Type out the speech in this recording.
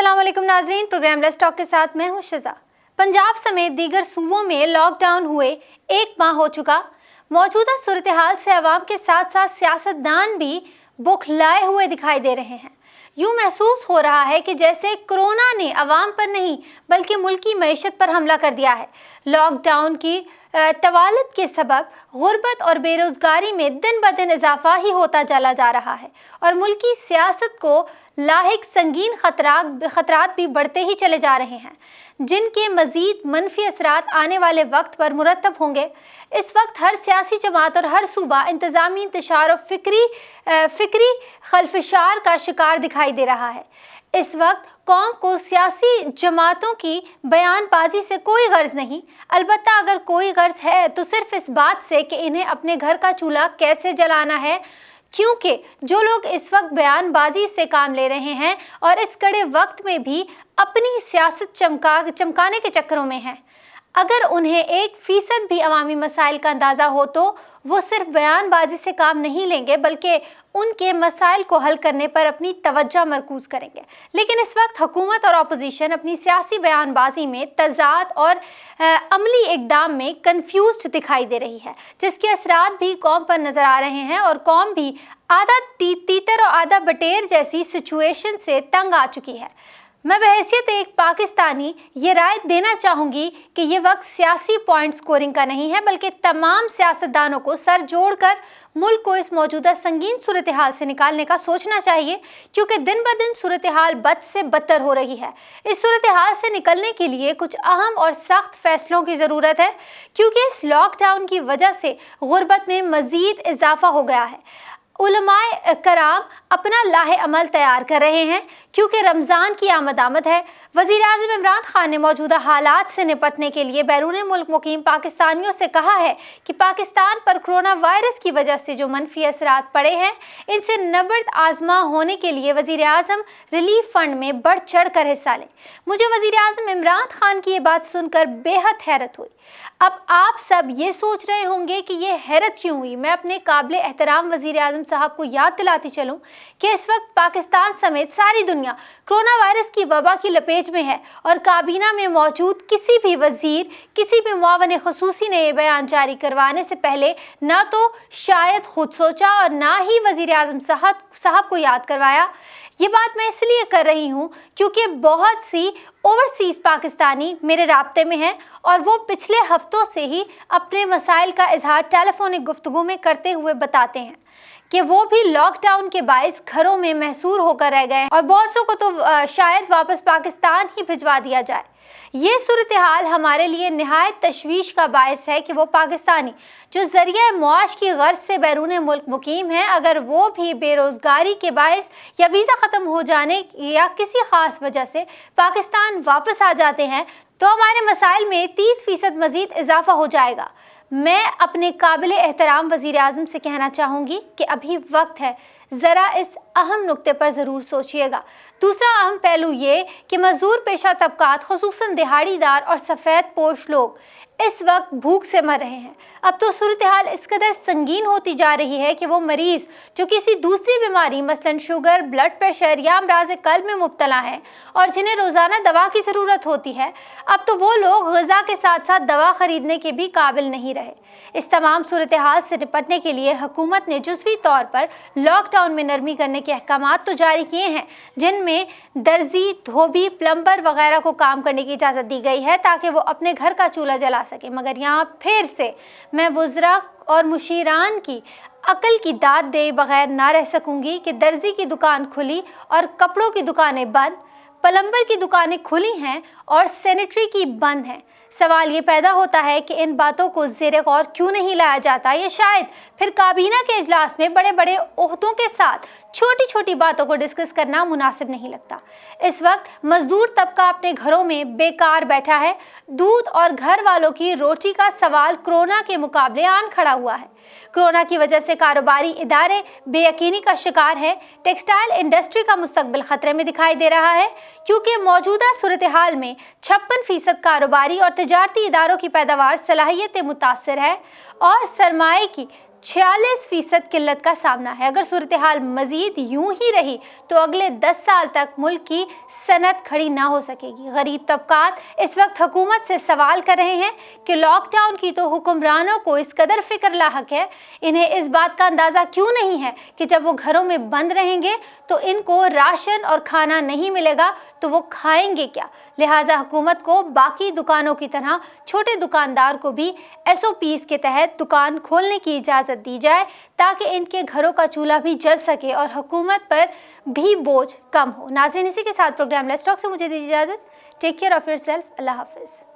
अस्सलाम वालेकुम नाज़रीन, प्रोग्राम लेट्स टॉक के साथ मैं हूं शिजा। पंजाब समेत दीगर सूबों में लॉकडाउन हुए एक माह हो चुका। मौजूदा सूरत हाल से अवाम के साथ साथ सियासतदान भी बौखलाए हुए दिखाई दे रहे हैं। यूँ महसूस हो रहा है कि जैसे कोरोना ने अवाम पर नहीं बल्कि मुल्की मईशत पर हमला कर दिया है। लॉकडाउन की तवालत के सबब गुर्बत और बेरोज़गारी में दिन ब दिन इजाफा ही होता चला जा रहा है और मुल्की सियासत को लाहिक संगीन खतरात भी बढ़ते ही चले जा रहे हैं, जिनके मज़ीद मनफी असरात आने वाले वक्त पर मुरतब होंगे। इस वक्त हर सियासी जमात और हर सूबा इंतज़ामी इंतशार और फ़िक्री खलफशार का शिकार दिखाई दे रहा है। इस वक्त कौम को सियासी जमातों की बयानबाजी से कोई गर्ज नहीं, अलबत्ता अगर कोई गर्ज है तो सिर्फ इस बात से कि इन्हें अपने घर का चूल्हा कैसे जलाना है, क्योंकि जो लोग इस वक्त बयानबाजी से काम ले रहे हैं और इस कड़े वक्त में भी अपनी सियासत चमकाने के चक्करों में हैं, अगर उन्हें 1% भी अवामी मसाइल का अंदाज़ा हो तो वो सिर्फ बयानबाजी से काम नहीं लेंगे बल्कि उनके मसाइल को हल करने पर अपनी तवज्जो मरकूज़ करेंगे। लेकिन इस वक्त हुकूमत और अपोजिशन अपनी सियासी बयानबाजी में तज़ाद और अमली इक़दाम में कन्फ्यूज्ड दिखाई दे रही है, जिसके असरात भी कौम पर नज़र आ रहे हैं और कौम भी आधा तीतर और आधा बटेर जैसी सिचुएशन से तंग आ चुकी है। मैं बहैसियत एक पाकिस्तानी ये राय देना चाहूँगी कि ये वक्त सियासी पॉइंट स्कोरिंग का नहीं है बल्कि तमाम सियासतदानों को सर जोड़कर मुल्क को इस मौजूदा संगीन सूरत हाल से निकालने का सोचना चाहिए, क्योंकि दिन ब दिन सूरत हाल बद से बदतर हो रही है। इस सूरत हाल से निकलने के लिए कुछ अहम और सख्त फैसलों की ज़रूरत है, क्योंकि इस लॉकडाउन की वजह से गुर्बत में मज़ीद इजाफा हो गया है। उलमाए कराम अपना लाहे अमल तैयार कर रहे हैं, क्योंकि रमज़ान की आमद है। वज़ीर-ए-आज़म इमरान खान ने मौजूदा हालात से निपटने के लिए बैरून मुल्क मुकीम पाकिस्तानियों से कहा है कि पाकिस्तान पर कोरोना वायरस की वजह से जो मनफी असरात पड़े हैं, इनसे नबर्द आजमा होने के लिए वज़ीर-ए-आज़म रिलीफ फंड में बढ़ चढ़ कर हिस्सा लें। मुझे वज़ीर-ए-आज़म इमरान खान की ये बात सुनकर बेहद हैरत हुई। अब आप सब ये सोच रहे होंगे कि ये हैरत क्यों हुई। मैं अपने काबिल एहतराम वज़ीर-ए-आज़म साहब को याद दिलाती चलूँ कि इस वक्त पाकिस्तान समेत सारी दुनिया कोरोना वायरस की वबा की लपेट में है और काबीना में मौजूद किसी भी वज़ीर, किसी भी मुआवन ख़ुसूसी ने ये बयान जारी करवाने से पहले ना तो शायद खुद सोचा और ना ही वज़ीर-ए-आज़म साहब को याद करवाया। ये बात मैं इसलिए कर रही हूँ क्योंकि बहुत सी ओवरसीज़ पाकिस्तानी मेरे राब्ते में हैं और वो पिछले हफ्तों से ही अपने मसाइल का इजहार टेलीफोनिक गुफ्तगू में करते हुए बताते हैं कि वो भी लॉकडाउन के बायस घरों में महसूर होकर रह गए और बहुत सौ को तो शायद वापस पाकिस्तान ही भिजवा दिया जाए। ये सूरत हाल हमारे लिए निहायत तशवीश का बायस है कि वो पाकिस्तानी जो ज़रिया मुआश की गर्ज से बैरून मुल्क मुकीम हैं, अगर वो भी बेरोज़गारी के बायस या वीज़ा ख़त्म हो जाने या किसी ख़ास वजह से पाकिस्तान वापस आ जाते हैं तो हमारे मसाइल में 30% मज़ीद इजाफा हो जाएगा। मैं अपने काबिल एहतराम वज़ीर-ए-आज़म से कहना चाहूँगी कि अभी वक्त है, ज़रा इस अहम नुक्ते पर ज़रूर सोचिएगा। दूसरा अहम पहलू ये कि मज़दूर पेशा तबकात ख़ुसूसन दिहाड़ीदार और सफ़ेद पोश लोग इस वक्त भूख से मर रहे हैं। अब तो सूरत हाल इस कदर संगीन होती जा रही है कि वो मरीज़ जो किसी दूसरी बीमारी मसलन शुगर, ब्लड प्रेशर या अमराज़ क़ल्ब में मुब्तला हैं और जिन्हें रोज़ाना दवा की ज़रूरत होती है, अब तो वो लोग ग़िज़ा के साथ साथ दवा ख़रीदने के भी काबिल नहीं रहे। इस तमाम सूरत हाल से निपटने के लिए हुकूमत ने जुज़वी तौर पर लॉकडाउन में नरमी करने के अहकामात तो जारी किए हैं, जिनमें दर्जी, धोबी, प्लम्बर वगैरह को काम करने की इजाज़त दी गई है ताकि वो अपने घर का चूल्हा जला सके। मगर यहाँ फिर से मैं वुज़रा और मुशीरान की अकल की दाद दे बगैर ना रह सकूँगी कि दर्जी की दुकान खुली और कपड़ों की दुकानें बंद, प्लम्बर की दुकानें खुली हैं और सैनिटरी की बंद हैं। सवाल ये पैदा होता है कि इन बातों को ज़ेरे गौर क्यों नहीं लाया जाता, या शायद फिर काबीना के इजलास में बड़े बड़े ओहदों के साथ छोटी छोटी बातों को डिस्कस करना मुनासिब नहीं लगता। इस वक्त मजदूर तबका अपने घरों में बेकार बैठा है। दूध और घर वालों की रोटी का सवाल कोरोना के मुकाबले आन खड़ा हुआ है। कोरोना की वजह से कारोबारी इदारे बेयकीनी का शिकार है। टेक्सटाइल इंडस्ट्री का मुस्तकबिल खतरे में दिखाई दे रहा है, क्योंकि मौजूदा सूरत हाल में 56% कारोबारी और तजारती इदारों की पैदावार सलाहियत मुतासर है और सरमाए की 46% किल्लत का सामना है। अगर सूरत हाल मजीद यूं ही रही तो अगले 10 साल तक मुल्क की सनत खड़ी ना हो सकेगी। गरीब तबकात इस वक्त हुकूमत से सवाल कर रहे हैं कि लॉकडाउन की तो हुक्मरानों को इस कदर फिक्र लाहक है, इन्हें इस बात का अंदाज़ा क्यों नहीं है कि जब वो घरों में बंद रहेंगे तो इनको राशन और खाना नहीं मिलेगा तो वो खाएंगे क्या। लिहाजा हुकूमत को बाकी दुकानों की तरह छोटे दुकानदार को भी SOPs के तहत दुकान खोलने की इजाज़त दी जाए ताकि इनके घरों का चूल्हा भी जल सके और हुकूमत पर भी बोझ कम हो। नाज़रीन, इसी के साथ प्रोग्राम लेट्स टॉक से मुझे दीजिए इजाज़त। Take care of yourself. अल्लाह हाफ़िज़।